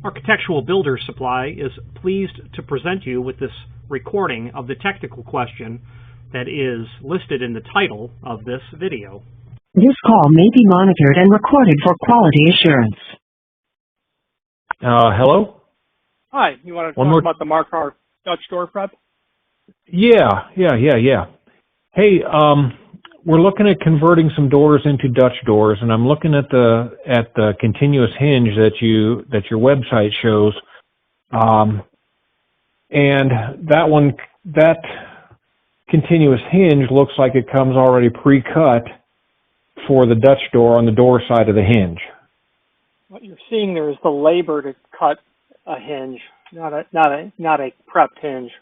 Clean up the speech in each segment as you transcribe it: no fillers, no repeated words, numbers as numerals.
Architectural Builders Supply is pleased to present you with this recording of the technical question that is listed in the title of this video. This call may be monitored and recorded for quality assurance. Hello? Hi, you want to talk about the Markar Dutch door prep? Yeah. Hey, we're looking at converting some doors into Dutch doors, and I'm looking at the continuous hinge that your website shows, and that continuous hinge looks like it comes already pre-cut for the Dutch door on the door side of the hinge. What you're seeing there is the labor to cut a hinge, not a prepped hinge.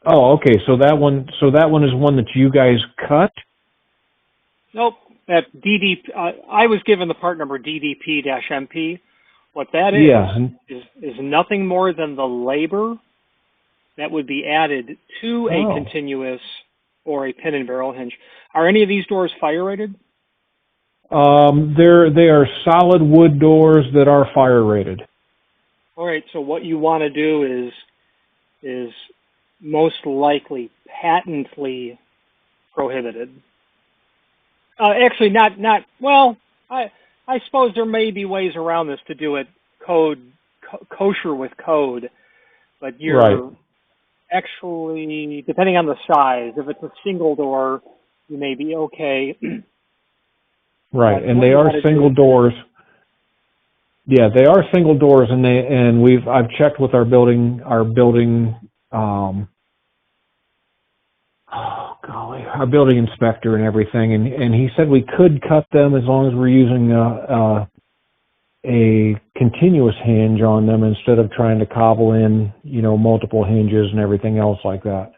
Oh, okay. So that one is one that you guys cut? Nope. That DDP. I was given the part number DDP-MP. What that is nothing more than the labor that would be added to a continuous or a pin and barrel hinge. Are any of these doors fire rated? They are solid wood doors that are fire rated. All right. So what you want to do is most likely patently prohibited. Actually, not. Well, I suppose there may be ways around this to do it kosher with code, but you're actually, depending on the size, if it's a single door, you may be okay. Right, and they are single doors. Yeah, they are single doors, and I've checked with our building our building inspector and everything, and he said we could cut them as long as we're using a continuous hinge on them instead of trying to cobble in, multiple hinges and everything else like that.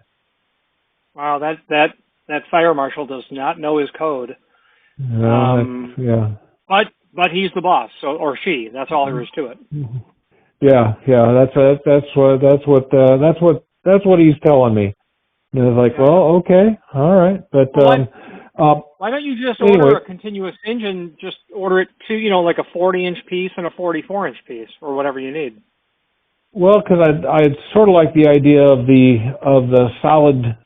Wow, that fire marshal does not know his code. Yeah. But he's the boss, or she. That's all there is to it. Yeah. That's what he's telling me. And I was like, well, okay, all right, but why don't you just order a continuous hinge and just order it to, like a 40-inch piece and a 44-inch piece, or whatever you need? Well, because I'd sort of like the idea of the solid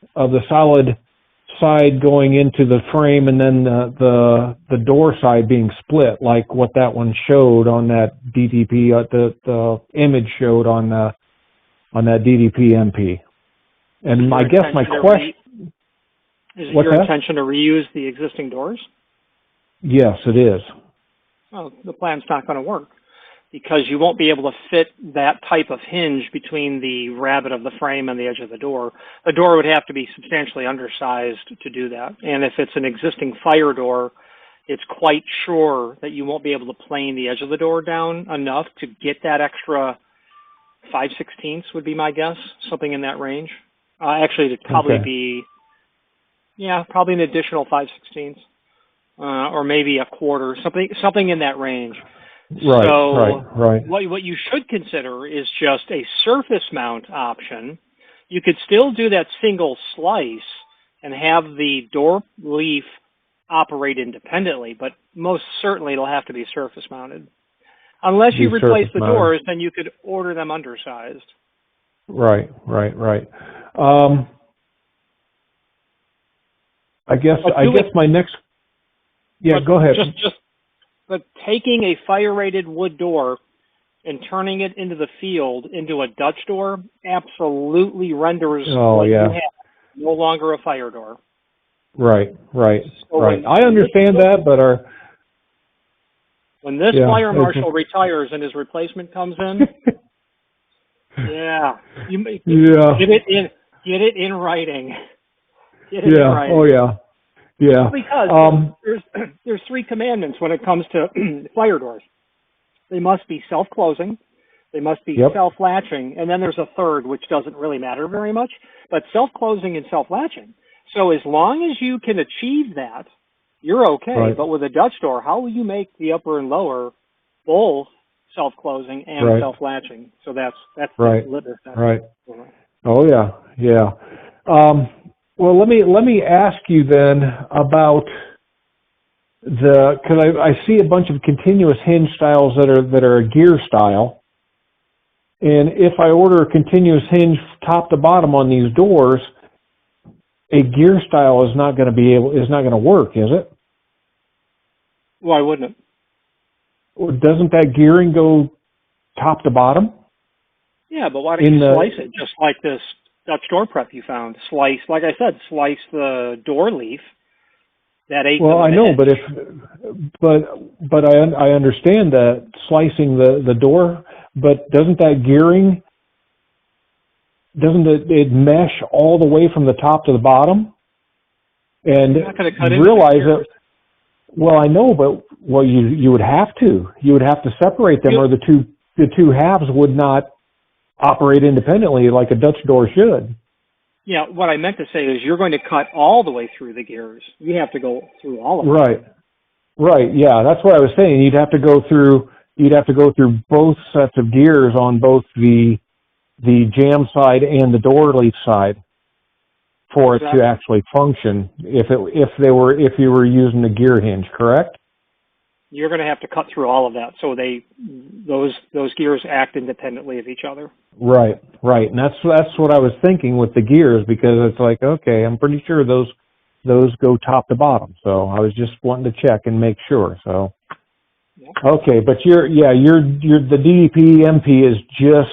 side going into the frame, and then the door side being split, like what that one showed on that DDP. The image showed on that DDP MP. And I guess my question is it your intention to reuse the existing doors? Yes, it is. Well, the plan's not going to work because you won't be able to fit that type of hinge between the rabbet of the frame and the edge of the door. The door would have to be substantially undersized to do that. And if it's an existing fire door, it's quite sure that you won't be able to plane the edge of the door down enough to get that extra 5/16 would be my guess, something in that range. Actually, it'd probably be, probably an additional 5/16, or maybe a quarter, something in that range. Right. What you should consider is just a surface mount option. You could still do that single slice and have the door leaf operate independently, but most certainly it'll have to be surface mounted. Unless you replace the doors, then you could order them undersized. Right. I guess my next. Yeah, go ahead. But taking a fire-rated wood door and turning it into the field into a Dutch door absolutely renders you have no longer a fire door. Right. I understand that, but when this fire marshal retires and his replacement comes in. Get it in writing. In writing. Oh yeah. Because there's 3 commandments when it comes to fire doors. They must be self-closing, they must be self-latching, and then there's a third which doesn't really matter very much, but self-closing and self-latching. So as long as you can achieve that, you're okay. Right. But with a Dutch door, how will you make the upper and lower both self-closing and self-latching? So that's right. The litmus test. Right. Oh yeah. Well, let me ask you then about because I see a bunch of continuous hinge styles that are a gear style, and if I order a continuous hinge top to bottom on these doors, a gear style is not going to work, is it? Why wouldn't it? Or doesn't that gearing go top to bottom? Yeah, but why don't you slice it just like this Dutch door prep you found? Slice, like I said, slice the door leaf. That ain't. Well, I know, but I understand that slicing the door, but doesn't that gearing, doesn't it mesh all the way from the top to the bottom? And you're not going to cut realize it. Well, I know, but you would have to. You would have to separate them, or the two halves would not operate independently like a Dutch door should. Yeah, what I meant to say is you're going to cut all the way through the gears. You have to go through all of them. Right. Yeah, that's what I was saying. You'd have to go through both sets of gears on both the jam side and the door leaf side for it to actually function. If you were using the gear hinge, correct? You're going to have to cut through all of that, so those gears act independently of each other. Right, and that's what I was thinking with the gears, because it's like, okay, I'm pretty sure those go top to bottom. So I was just wanting to check and make sure. So okay, but the DDP MP is just,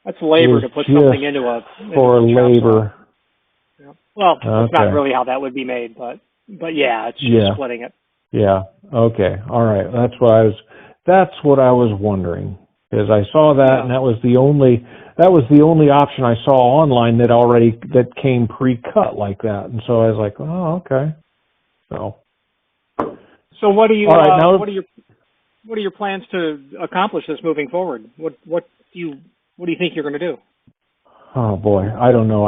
that's labor to put something into for labor. Yeah. Well, that's not really how that would be made, but yeah, it's just splitting it. Yeah. Okay. All right. That's what I was wondering, because I saw that, and that was the only option I saw online that came pre-cut like that, and so I was like, oh, okay. So what are you? All right, now, what are your plans to accomplish this moving forward? What do you think you're going to do? Oh boy, I don't know.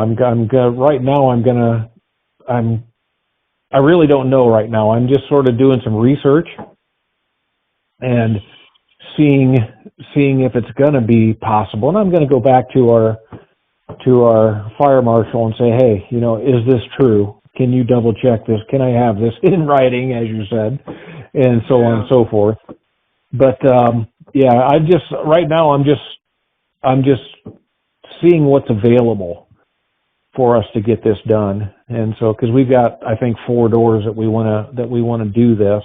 I really don't know right now. I'm just sort of doing some research and seeing if it's going to be possible. And I'm going to go back to our fire marshal and say, hey, is this true? Can you double check this? Can I have this in writing, as you said, and so on and so forth. But right now I'm just seeing what's available for us to get this done. And so, because we've got, I think, 4 doors that we want to do this.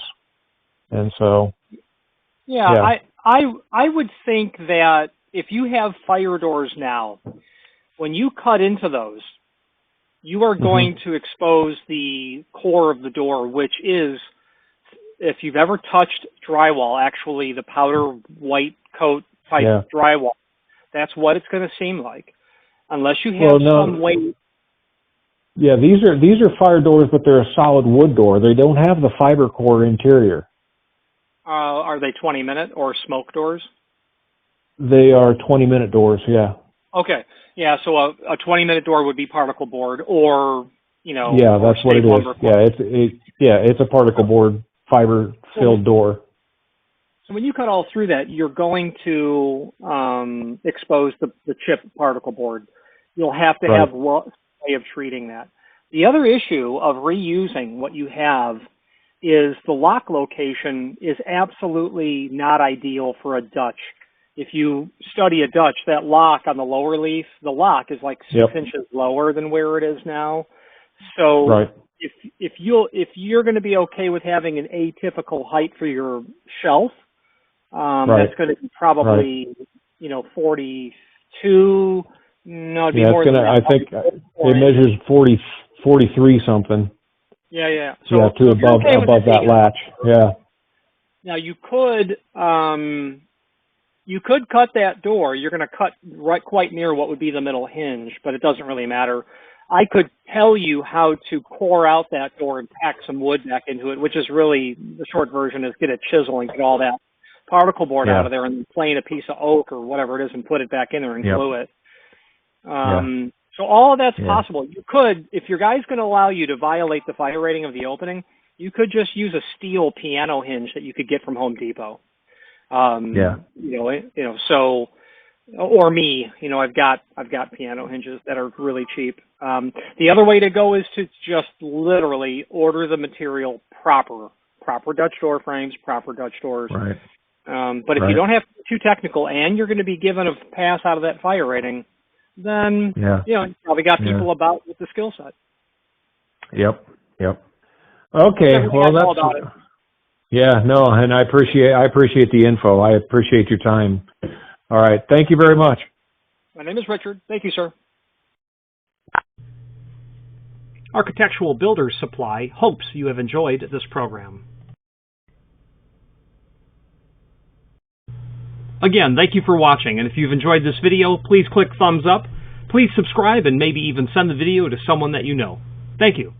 And so. I would think that if you have fire doors now, when you cut into those, you are going to expose the core of the door, which is, if you've ever touched drywall, actually the powder white coat type drywall, that's what it's going to seem like. Unless you have some way. Yeah, these are fire doors, but they're a solid wood door. They don't have the fiber core interior. Are they 20-minute or smoke doors? They are 20-minute doors, yeah. Okay. Yeah, so a 20-minute door would be particle board, or, Yeah, that's what it is. It's a particle board fiber-filled door. So when you cut all through that, you're going to expose the chip particle board. You'll have to have a way of treating that. The other issue of reusing what you have is the lock location is absolutely not ideal for a Dutch. If you study a Dutch, that lock on the lower leaf, the lock is like 6 inches lower than where it is now. So if you're going to be okay with having an atypical height for your shelf, that's going to be probably 42. No, it'd be more than that. I think it measures 43 something. Yeah. So above that latch. Yeah. Now you could cut that door. You're going to cut quite near what would be the middle hinge, but it doesn't really matter. I could tell you how to core out that door and pack some wood back into it, which is really the short version is get a chisel and get all that particle board out of there and plane a piece of oak or whatever it is and put it back in there and glue it. So all of that's possible. You could, if your guy's going to allow you to violate the fire rating of the opening, you could just use a steel piano hinge that you could get from Home Depot. So or me, you know, I've got piano hinges that are really cheap. The other way to go is to just literally order the material proper Dutch door frames, proper Dutch doors. Right. But if you don't have to be too technical and you're going to be given a pass out of that fire rating, then you know, you probably got people about with the skill set. Yep. Okay. Well, that's no, and I appreciate the info. I appreciate your time. All right. Thank you very much. My name is Richard. Thank you, sir. Architectural Builders Supply hopes you have enjoyed this program. Again, thank you for watching, and if you've enjoyed this video, please click thumbs up, please subscribe, and maybe even send the video to someone that you know. Thank you.